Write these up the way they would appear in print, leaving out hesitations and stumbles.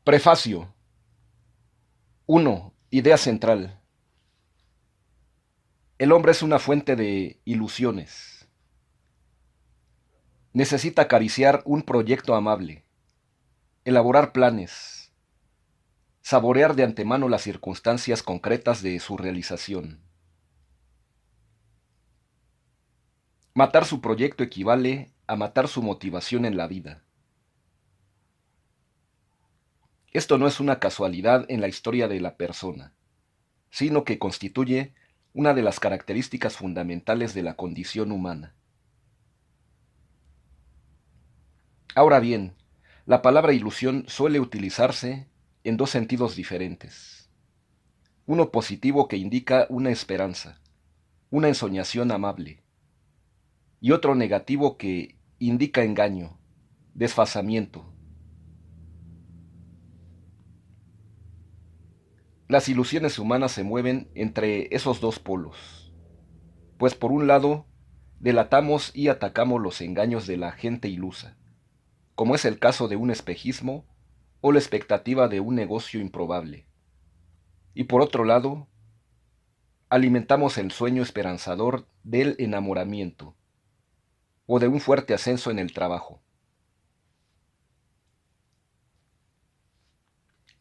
Prefacio. 1. Idea central. El hombre es una fuente de ilusiones. Necesita acariciar un proyecto amable, elaborar planes, saborear de antemano las circunstancias concretas de su realización. Matar su proyecto equivale a matar su motivación en la vida. Esto no es una casualidad en la historia de la persona, sino que constituye una de las características fundamentales de la condición humana. Ahora bien, la palabra ilusión suele utilizarse en dos sentidos diferentes. Uno positivo que indica una esperanza, una ensoñación amable, y otro negativo que indica engaño, desfasamiento. Las ilusiones humanas se mueven entre esos dos polos, pues por un lado, delatamos y atacamos los engaños de la gente ilusa, como es el caso de un espejismo o la expectativa de un negocio improbable. Y por otro lado, alimentamos el sueño esperanzador del enamoramiento o de un fuerte ascenso en el trabajo.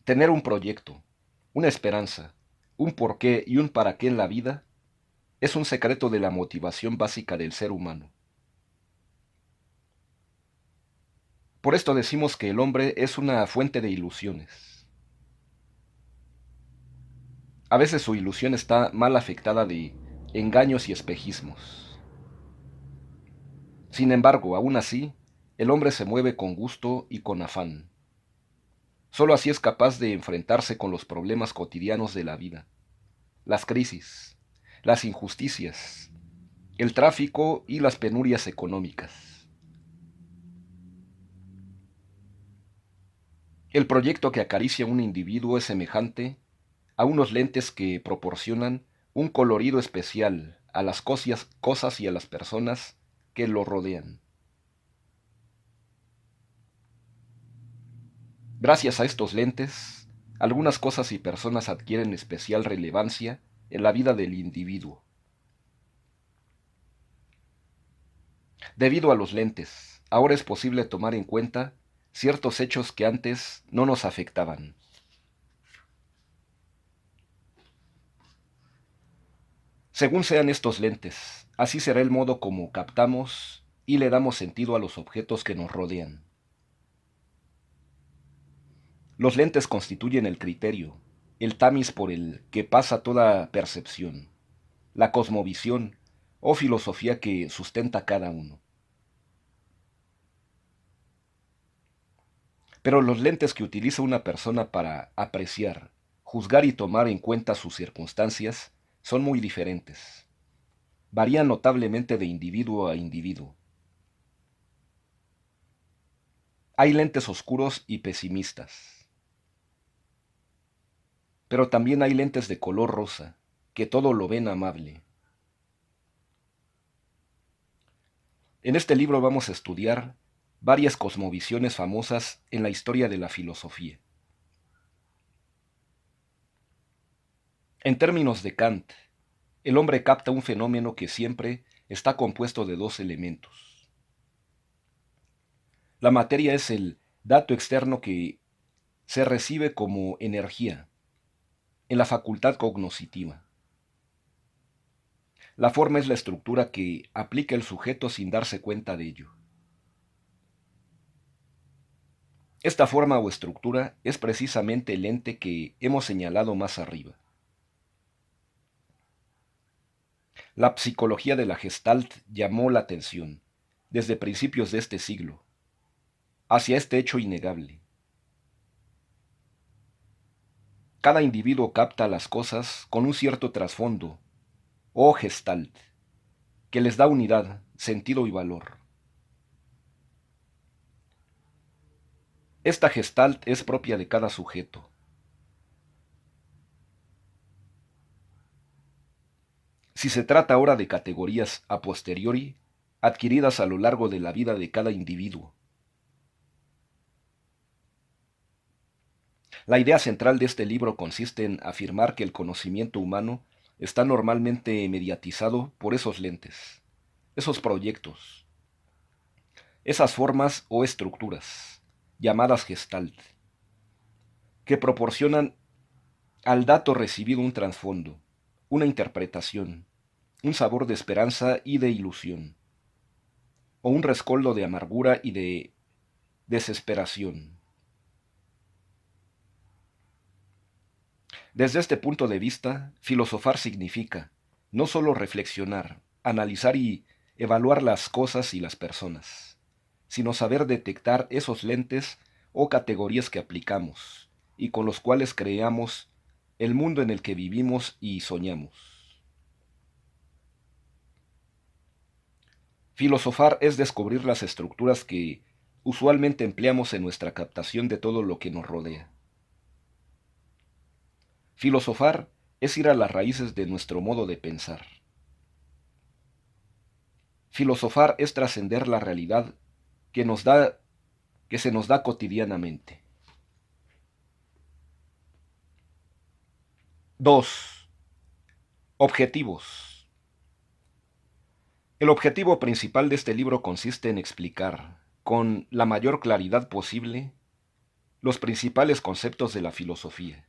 Tener un proyecto, una esperanza, un porqué y un para qué en la vida es un secreto de la motivación básica del ser humano. Por esto decimos que el hombre es una fuente de ilusiones. A veces su ilusión está mal afectada de engaños y espejismos. Sin embargo, aún así, el hombre se mueve con gusto y con afán. Solo así es capaz de enfrentarse con los problemas cotidianos de la vida, las crisis, las injusticias, el tráfico y las penurias económicas. El proyecto que acaricia a un individuo es semejante a unos lentes que proporcionan un colorido especial a las cosas y a las personas que lo rodean. Gracias a estos lentes, algunas cosas y personas adquieren especial relevancia en la vida del individuo. Debido a los lentes, ahora es posible tomar en cuenta ciertos hechos que antes no nos afectaban. Según sean estos lentes, así será el modo como captamos y le damos sentido a los objetos que nos rodean. Los lentes constituyen el criterio, el tamiz por el que pasa toda percepción, la cosmovisión o filosofía que sustenta cada uno. Pero los lentes que utiliza una persona para apreciar, juzgar y tomar en cuenta sus circunstancias son muy diferentes. Varían notablemente de individuo a individuo. Hay lentes oscuros y pesimistas, pero también hay lentes de color rosa, que todo lo ven amable. En este libro vamos a estudiar varias cosmovisiones famosas en la historia de la filosofía. En términos de Kant, el hombre capta un fenómeno que siempre está compuesto de dos elementos. La materia es el dato externo que se recibe como energía en la facultad cognoscitiva. La forma es la estructura que aplica el sujeto sin darse cuenta de ello. Esta forma o estructura es precisamente el ente que hemos señalado más arriba. La psicología de la Gestalt llamó la atención, desde principios de este siglo, hacia este hecho innegable. Cada individuo capta las cosas con un cierto trasfondo, o Gestalt, que les da unidad, sentido y valor. Esta Gestalt es propia de cada sujeto. Si se trata ahora de categorías a posteriori, adquiridas a lo largo de la vida de cada individuo. La idea central de este libro consiste en afirmar que el conocimiento humano está normalmente mediatizado por esos lentes, esos proyectos, esas formas o estructuras, llamadas gestalt, que proporcionan al dato recibido un trasfondo, una interpretación, un sabor de esperanza y de ilusión, o un rescoldo de amargura y de desesperación. Desde este punto de vista, filosofar significa no solo reflexionar, analizar y evaluar las cosas y las personas, sino saber detectar esos lentes o categorías que aplicamos y con los cuales creamos el mundo en el que vivimos y soñamos. Filosofar es descubrir las estructuras que usualmente empleamos en nuestra captación de todo lo que nos rodea. Filosofar es ir a las raíces de nuestro modo de pensar. Filosofar es trascender la realidad que se nos da cotidianamente. 2. Objetivos. El objetivo principal de este libro consiste en explicar, con la mayor claridad posible, los principales conceptos de la filosofía.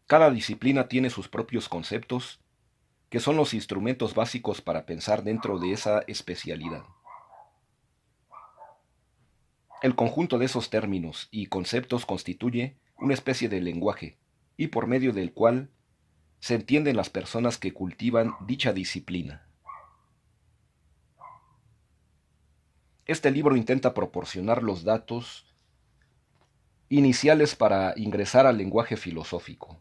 Cada disciplina tiene sus propios conceptos, que son los instrumentos básicos para pensar dentro de esa especialidad. El conjunto de esos términos y conceptos constituye una especie de lenguaje, y por medio del cual se entienden las personas que cultivan dicha disciplina. Este libro intenta proporcionar los datos iniciales para ingresar al lenguaje filosófico.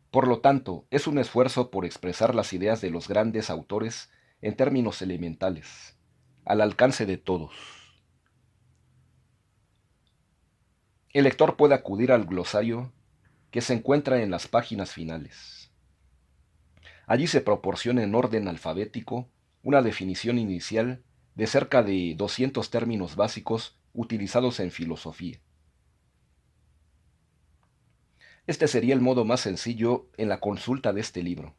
Por lo tanto, es un esfuerzo por expresar las ideas de los grandes autores en términos elementales, al alcance de todos. El lector puede acudir al glosario que se encuentra en las páginas finales. Allí se proporciona en orden alfabético una definición inicial de cerca de 200 términos básicos utilizados en filosofía. Este sería el modo más sencillo en la consulta de este libro.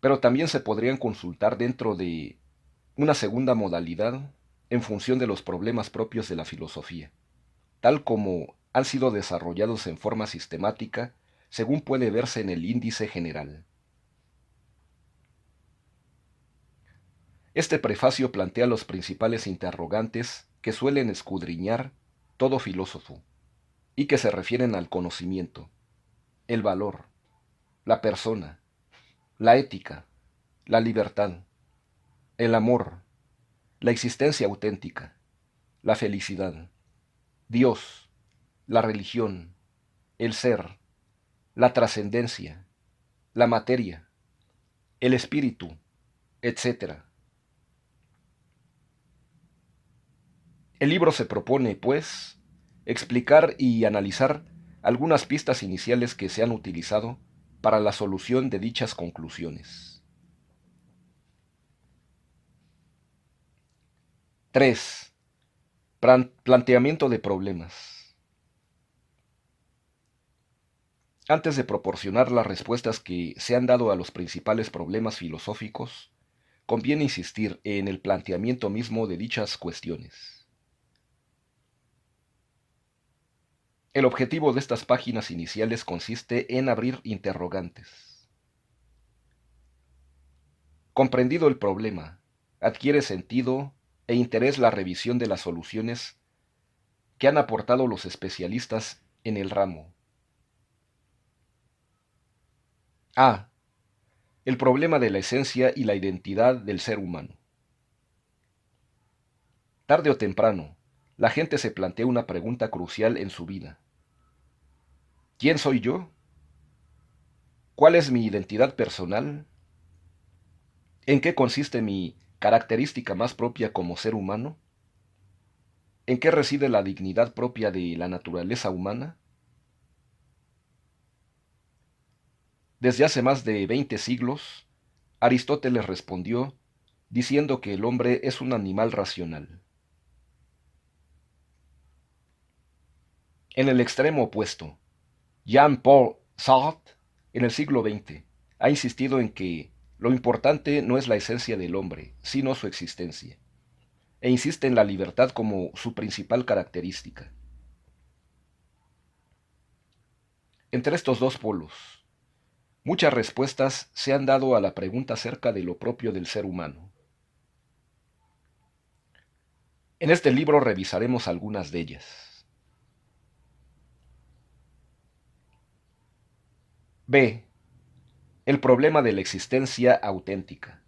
Pero también se podrían consultar dentro de una segunda modalidad en función de los problemas propios de la filosofía, tal como han sido desarrollados en forma sistemática según puede verse en el índice general. Este prefacio plantea los principales interrogantes que suelen escudriñar todo filósofo y que se refieren al conocimiento, el valor, la persona, la ética, la libertad, el amor, la existencia auténtica, la felicidad, Dios, la religión, el ser, la trascendencia, la materia, el espíritu, etc. El libro se propone, pues, explicar y analizar algunas pistas iniciales que se han utilizado para la solución de dichas conclusiones. 3. Planteamiento de problemas. Antes de proporcionar las respuestas que se han dado a los principales problemas filosóficos, conviene insistir en el planteamiento mismo de dichas cuestiones. El objetivo de estas páginas iniciales consiste en abrir interrogantes. Comprendido el problema, adquiere sentido e interés la revisión de las soluciones que han aportado los especialistas en el ramo. A. El problema de la esencia y la identidad del ser humano. Tarde o temprano, la gente se plantea una pregunta crucial en su vida. ¿Quién soy yo? ¿Cuál es mi identidad personal? ¿En qué consiste mi característica más propia como ser humano? ¿En qué reside la dignidad propia de la naturaleza humana? Desde hace más de 20 siglos, Aristóteles respondió diciendo que el hombre es un animal racional. En el extremo opuesto, Jean-Paul Sartre, en el siglo XX, ha insistido en que lo importante no es la esencia del hombre, sino su existencia, e insiste en la libertad como su principal característica. Entre estos dos polos, muchas respuestas se han dado a la pregunta acerca de lo propio del ser humano. En este libro revisaremos algunas de ellas. B. El problema de la existencia auténtica.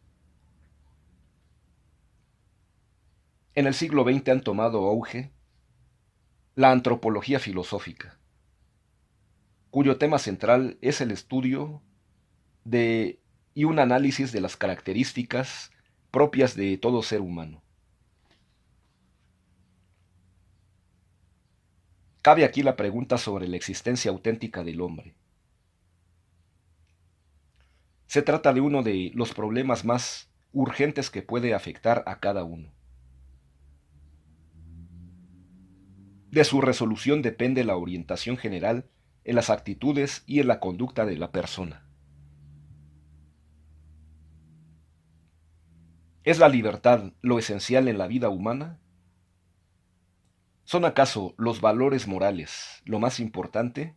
En el siglo XX han tomado auge la antropología filosófica, cuyo tema central es el estudio de y un análisis de las características propias de todo ser humano. Cabe aquí la pregunta sobre la existencia auténtica del hombre. Se trata de uno de los problemas más urgentes que puede afectar a cada uno. De su resolución depende la orientación general en las actitudes y en la conducta de la persona. ¿Es la libertad lo esencial en la vida humana? ¿Son acaso los valores morales lo más importante?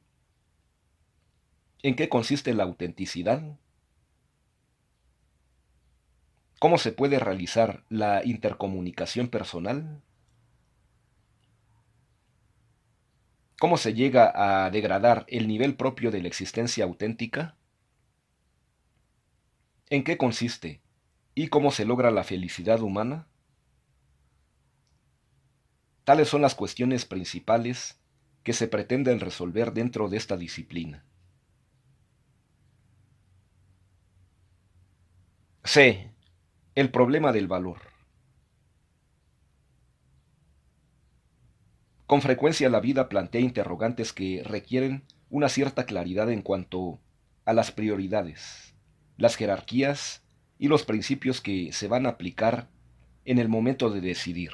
¿En qué consiste la autenticidad? ¿Cómo se puede realizar la intercomunicación personal? ¿Cómo se llega a degradar el nivel propio de la existencia auténtica? ¿En qué consiste y cómo se logra la felicidad humana? Tales son las cuestiones principales que se pretenden resolver dentro de esta disciplina. C. El problema del valor. Con frecuencia la vida plantea interrogantes que requieren una cierta claridad en cuanto a las prioridades, las jerarquías y los principios que se van a aplicar en el momento de decidir.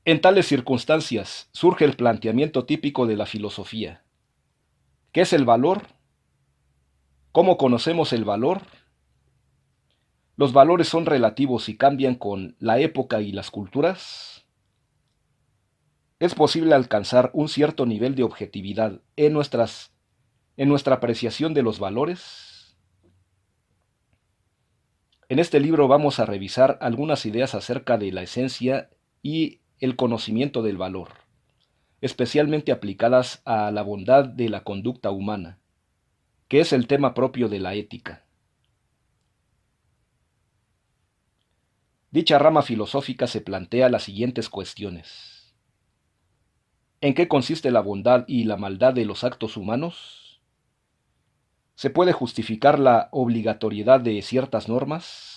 En tales circunstancias surge el planteamiento típico de la filosofía. ¿Qué es el valor? ¿Cómo conocemos el valor? ¿Los valores son relativos y cambian con la época y las culturas? ¿Es posible alcanzar un cierto nivel de objetividad en nuestra apreciación de los valores? En este libro vamos a revisar algunas ideas acerca de la esencia y el conocimiento del valor, especialmente aplicadas a la bondad de la conducta humana, que es el tema propio de la ética. Dicha rama filosófica se plantea las siguientes cuestiones. ¿En qué consiste la bondad y la maldad de los actos humanos? ¿Se puede justificar la obligatoriedad de ciertas normas?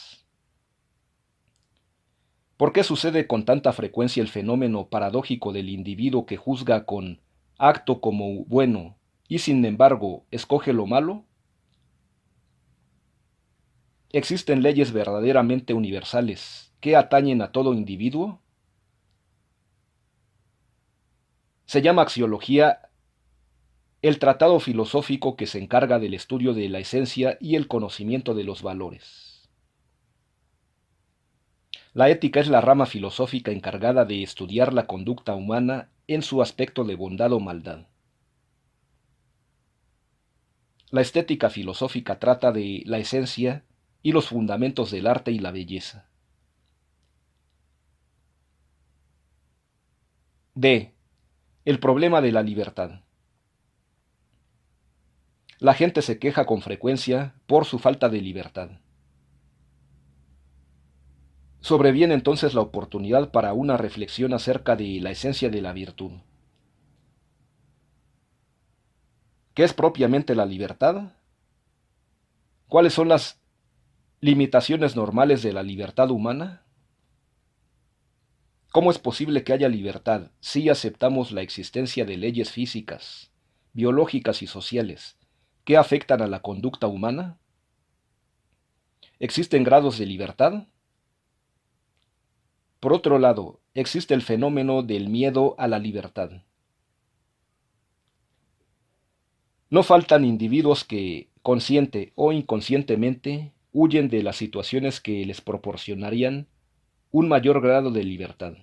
¿Por qué sucede con tanta frecuencia el fenómeno paradójico del individuo que juzga con acto como bueno y sin embargo escoge lo malo? ¿Existen leyes verdaderamente universales que atañen a todo individuo? Se llama axiología el tratado filosófico que se encarga del estudio de la esencia y el conocimiento de los valores. La ética es la rama filosófica encargada de estudiar la conducta humana en su aspecto de bondad o maldad. La estética filosófica trata de la esencia y los fundamentos del arte y la belleza. D. El problema de la libertad. La gente se queja con frecuencia por su falta de libertad. Sobreviene entonces la oportunidad para una reflexión acerca de la esencia de la virtud. ¿Qué es propiamente la libertad? ¿Cuáles son las limitaciones normales de la libertad humana? ¿Cómo es posible que haya libertad si aceptamos la existencia de leyes físicas biológicas y sociales que afectan a la conducta humana? ¿Existen grados de libertad? Por otro lado, existe el fenómeno del miedo a la libertad. No faltan individuos que, consciente o inconscientemente, huyen de las situaciones que les proporcionarían un mayor grado de libertad.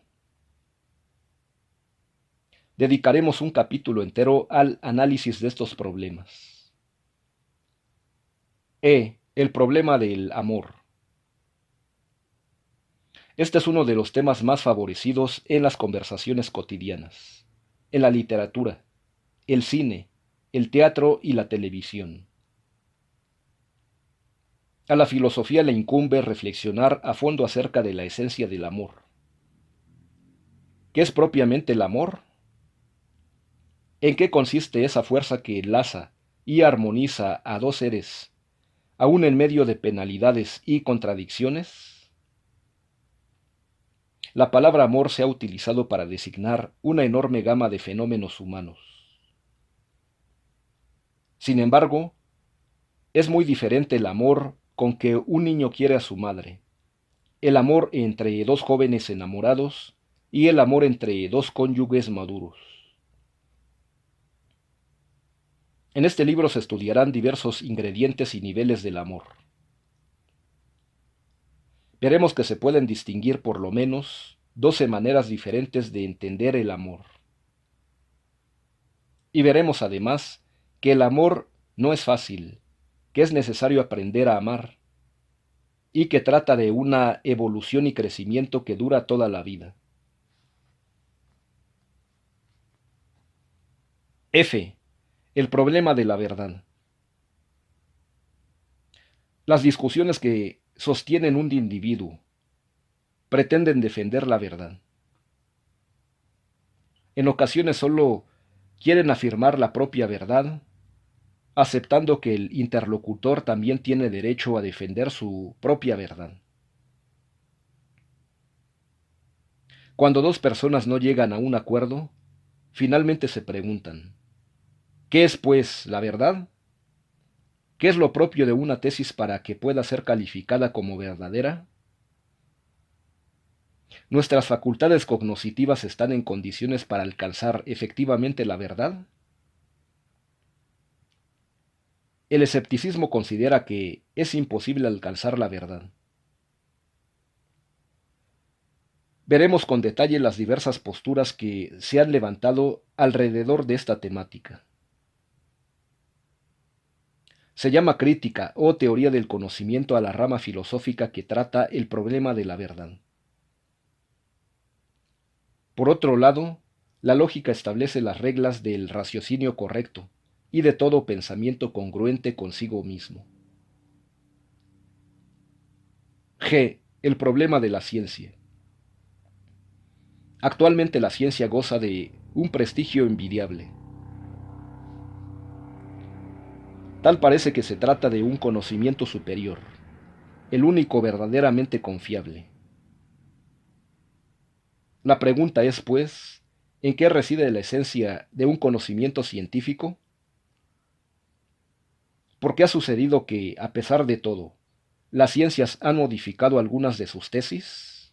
Dedicaremos un capítulo entero al análisis de estos problemas. El problema del amor. Este es uno de los temas más favorecidos en las conversaciones cotidianas, en la literatura, el cine, el teatro y la televisión. A la filosofía le incumbe reflexionar a fondo acerca de la esencia del amor. ¿Qué es propiamente el amor? ¿En qué consiste esa fuerza que enlaza y armoniza a dos seres, aún en medio de penalidades y contradicciones? La palabra amor se ha utilizado para designar una enorme gama de fenómenos humanos. Sin embargo, es muy diferente el amor con que un niño quiere a su madre, el amor entre dos jóvenes enamorados y el amor entre dos cónyuges maduros. En este libro se estudiarán diversos ingredientes y niveles del amor. Veremos que se pueden distinguir por lo menos 12 maneras diferentes de entender el amor. Y veremos además que el amor no es fácil, que es necesario aprender a amar, y que trata de una evolución y crecimiento que dura toda la vida. El problema de la verdad. Las discusiones que sostienen un individuo pretenden defender la verdad. En ocasiones solo quieren afirmar la propia verdad, aceptando que el interlocutor también tiene derecho a defender su propia verdad. Cuando dos personas no llegan a un acuerdo, finalmente se preguntan, ¿qué es, pues, la verdad? ¿Qué es lo propio de una tesis para que pueda ser calificada como verdadera? ¿Nuestras facultades cognitivas están en condiciones para alcanzar efectivamente la verdad? El escepticismo considera que es imposible alcanzar la verdad. Veremos con detalle las diversas posturas que se han levantado alrededor de esta temática. Se llama crítica o teoría del conocimiento a la rama filosófica que trata el problema de la verdad. Por otro lado, la lógica establece las reglas del raciocinio correcto y de todo pensamiento congruente consigo mismo. El problema de la ciencia. Actualmente la ciencia goza de un prestigio envidiable. Tal parece que se trata de un conocimiento superior, el único verdaderamente confiable. La pregunta es, pues, ¿en qué reside la esencia de un conocimiento científico? ¿Por qué ha sucedido que, a pesar de todo, las ciencias han modificado algunas de sus tesis?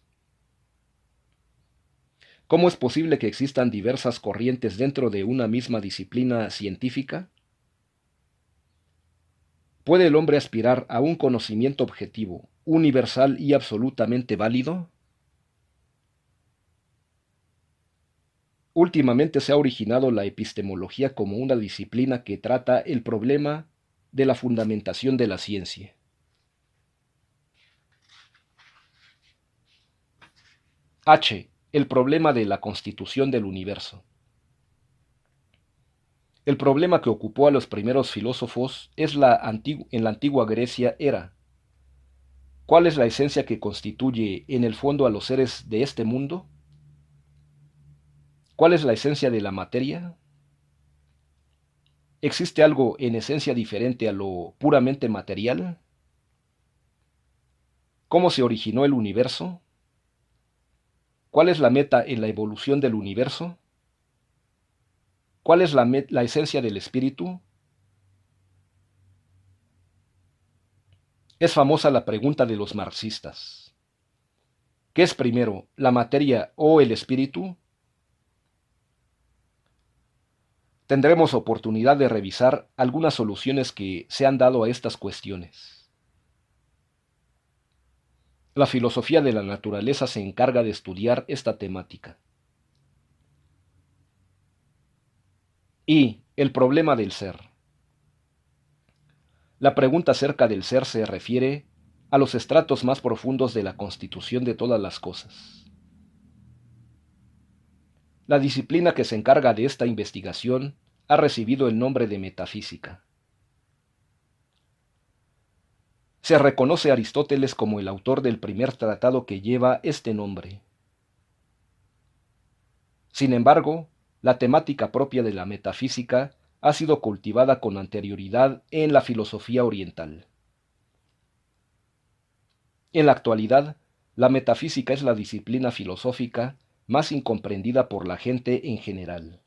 ¿Cómo es posible que existan diversas corrientes dentro de una misma disciplina científica? ¿Puede el hombre aspirar a un conocimiento objetivo, universal y absolutamente válido? Últimamente se ha originado la epistemología como una disciplina que trata el problema de la fundamentación de la ciencia. El problema de la constitución del universo. El problema que ocupó a los primeros filósofos en la antigua Grecia era: ¿cuál es la esencia que constituye en el fondo a los seres de este mundo? ¿Cuál es la esencia de la materia? ¿Existe algo en esencia diferente a lo puramente material? ¿Cómo se originó el universo? ¿Cuál es la meta en la evolución del universo? ¿Cuál es la esencia del espíritu? Es famosa la pregunta de los marxistas. ¿Qué es primero, la materia o el espíritu? Tendremos oportunidad de revisar algunas soluciones que se han dado a estas cuestiones. La filosofía de la naturaleza se encarga de estudiar esta temática. Y el problema del ser. La pregunta acerca del ser se refiere a los estratos más profundos de la constitución de todas las cosas. La disciplina que se encarga de esta investigación ha recibido el nombre de metafísica. Se reconoce a Aristóteles como el autor del primer tratado que lleva este nombre. Sin embargo, la temática propia de la metafísica ha sido cultivada con anterioridad en la filosofía oriental. En la actualidad, la metafísica es la disciplina filosófica más incomprendida por la gente en general.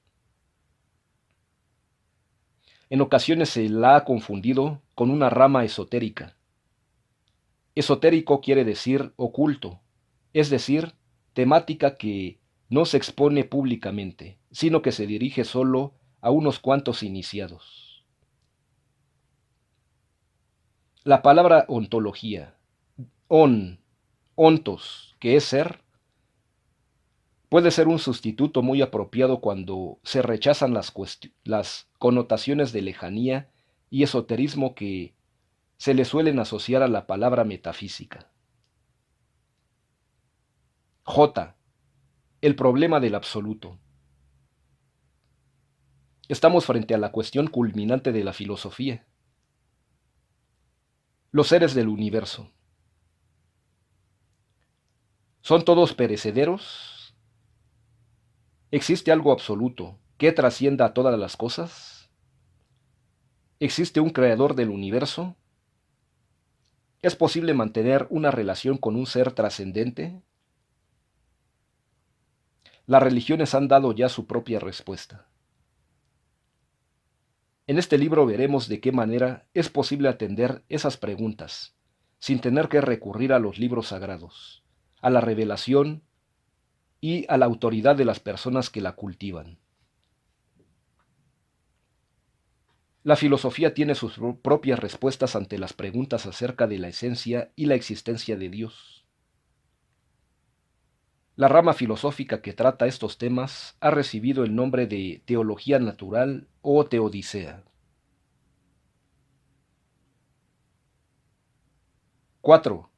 En ocasiones se la ha confundido con una rama esotérica. Esotérico quiere decir oculto, es decir, temática que no se expone públicamente, sino que se dirige solo a unos cuantos iniciados. La palabra ontología, ontos, que es ser, puede ser un sustituto muy apropiado cuando se rechazan las connotaciones de lejanía y esoterismo que se le suelen asociar a la palabra metafísica. J. El problema del absoluto. Estamos frente a la cuestión culminante de la filosofía. Los seres del universo. ¿Son todos perecederos? ¿Existe algo absoluto que trascienda a todas las cosas? ¿Existe un creador del universo? ¿Es posible mantener una relación con un ser trascendente? Las religiones han dado ya su propia respuesta. En este libro veremos de qué manera es posible atender esas preguntas, sin tener que recurrir a los libros sagrados, a la revelación y a la autoridad de las personas que la cultivan. La filosofía tiene sus propias respuestas ante las preguntas acerca de la esencia y la existencia de Dios. La rama filosófica que trata estos temas ha recibido el nombre de teología natural o teodicea. 4.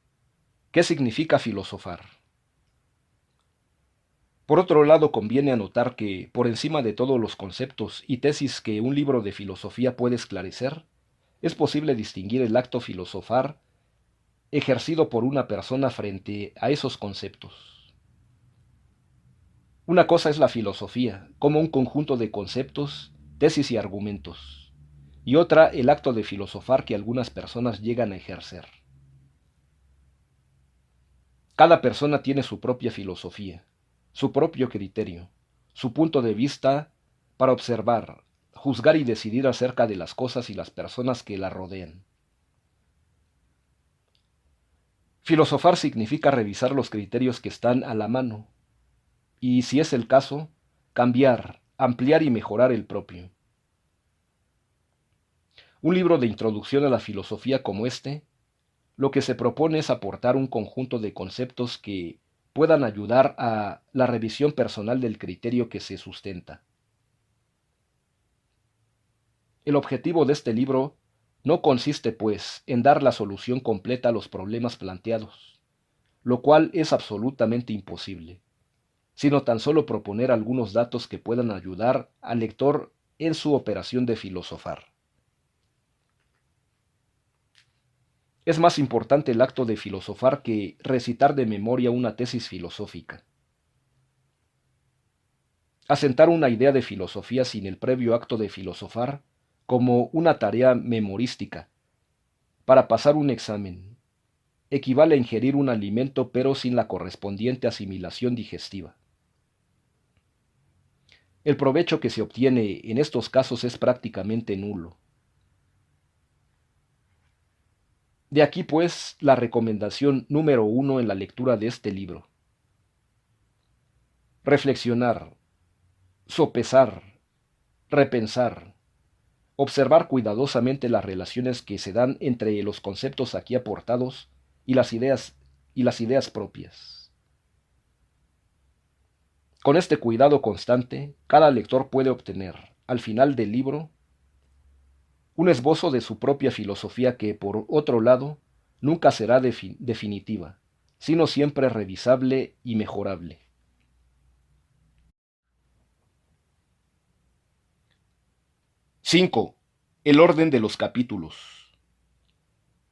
¿Qué significa filosofar? Por otro lado, conviene anotar que, por encima de todos los conceptos y tesis que un libro de filosofía puede esclarecer, es posible distinguir el acto filosofar ejercido por una persona frente a esos conceptos. Una cosa es la filosofía, como un conjunto de conceptos, tesis y argumentos, y otra el acto de filosofar que algunas personas llegan a ejercer. Cada persona tiene su propia filosofía, su propio criterio, su punto de vista para observar, juzgar y decidir acerca de las cosas y las personas que la rodean. Filosofar significa revisar los criterios que están a la mano y, si es el caso, cambiar, ampliar y mejorar el propio. Un libro de introducción a la filosofía como este, lo que se propone es aportar un conjunto de conceptos que puedan ayudar a la revisión personal del criterio que se sustenta. El objetivo de este libro no consiste, pues, en dar la solución completa a los problemas planteados, lo cual es absolutamente imposible, sino tan solo proponer algunos datos que puedan ayudar al lector en su operación de filosofar. Es más importante el acto de filosofar que recitar de memoria una tesis filosófica. Asentar una idea de filosofía sin el previo acto de filosofar como una tarea memorística para pasar un examen equivale a ingerir un alimento pero sin la correspondiente asimilación digestiva. El provecho que se obtiene en estos casos es prácticamente nulo. De aquí, pues, la recomendación número 1 en la lectura de este libro. Reflexionar, sopesar, repensar, observar cuidadosamente las relaciones que se dan entre los conceptos aquí aportados y las ideas propias. Con este cuidado constante, cada lector puede obtener, al final del libro, un esbozo de su propia filosofía que, por otro lado, nunca será definitiva, sino siempre revisable y mejorable. 5. El orden de los capítulos.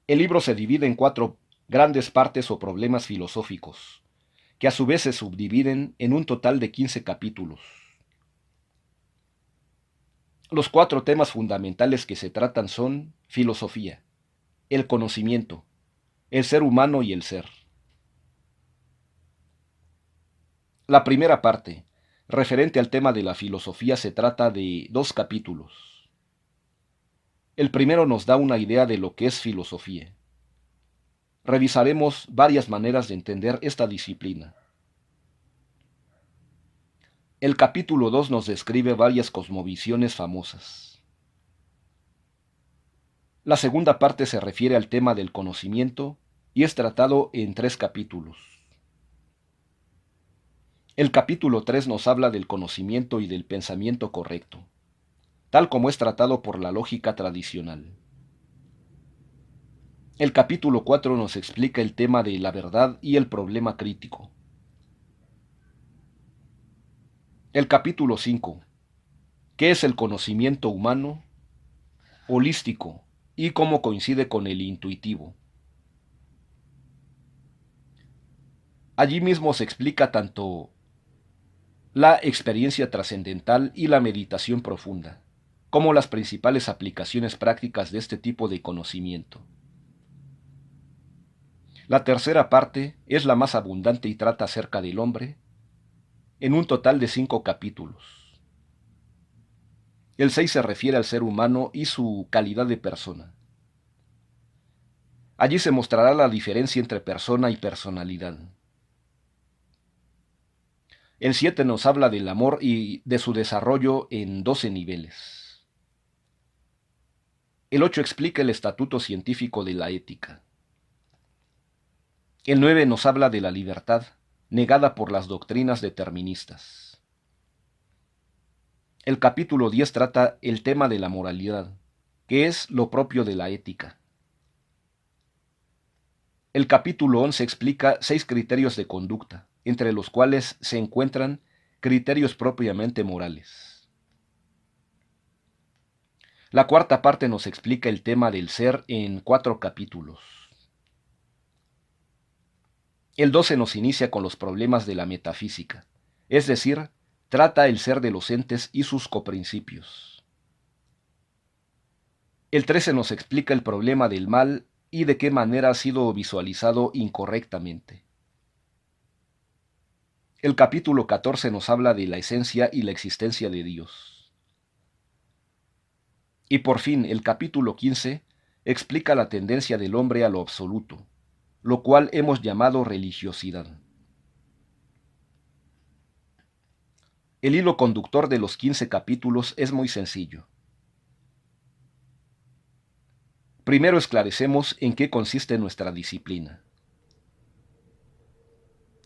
El libro se divide en 4 grandes partes o problemas filosóficos, que a su vez se subdividen en un total de 15 capítulos. Los 4 temas fundamentales que se tratan son filosofía, el conocimiento, el ser humano y el ser. La primera parte, referente al tema de la filosofía, se trata de 2 capítulos. El primero nos da una idea de lo que es filosofía. Revisaremos varias maneras de entender esta disciplina. El capítulo 2 nos describe varias cosmovisiones famosas. La segunda parte se refiere al tema del conocimiento y es tratado en 3 capítulos. El capítulo 3 nos habla del conocimiento y del pensamiento correcto, tal como es tratado por la lógica tradicional. El capítulo 4 nos explica el tema de la verdad y el problema crítico. El capítulo 5, ¿qué es el conocimiento humano, holístico y cómo coincide con el intuitivo? Allí mismo se explica tanto la experiencia trascendental y la meditación profunda, como las principales aplicaciones prácticas de este tipo de conocimiento. La tercera parte es la más abundante y trata acerca del hombre, en un total de 5 capítulos. El 6 se refiere al ser humano y su calidad de persona. Allí se mostrará la diferencia entre persona y personalidad. El 7 nos habla del amor y de su desarrollo en 12 niveles. El 8 explica el estatuto científico de la ética. El 9 nos habla de la libertad, negada por las doctrinas deterministas. El capítulo 10 trata el tema de la moralidad, que es lo propio de la ética. El capítulo 11 explica 6 criterios de conducta, entre los cuales se encuentran criterios propiamente morales. La cuarta parte nos explica el tema del ser en 4 capítulos. El 12 nos inicia con los problemas de la metafísica, es decir, trata el ser de los entes y sus coprincipios. El 13 nos explica el problema del mal y de qué manera ha sido visualizado incorrectamente. El capítulo 14 nos habla de la esencia y la existencia de Dios. Y por fin, el capítulo 15 explica la tendencia del hombre a lo absoluto, lo cual hemos llamado religiosidad. El hilo conductor de los 15 capítulos es muy sencillo. Primero esclarecemos en qué consiste nuestra disciplina.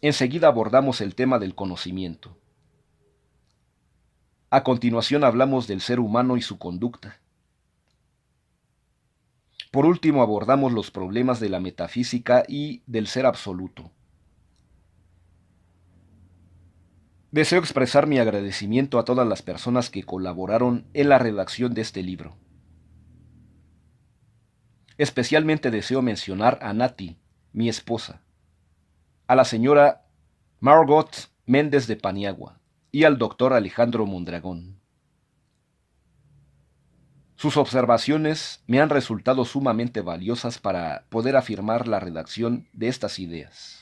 Enseguida abordamos el tema del conocimiento. A continuación hablamos del ser humano y su conducta. Por último abordamos los problemas de la metafísica y del ser absoluto. Deseo expresar mi agradecimiento a todas las personas que colaboraron en la redacción de este libro. Especialmente deseo mencionar a Nati, mi esposa, a la señora Margot Méndez de Paniagua y al doctor Alejandro Mondragón. Sus observaciones me han resultado sumamente valiosas para poder afirmar la redacción de estas ideas.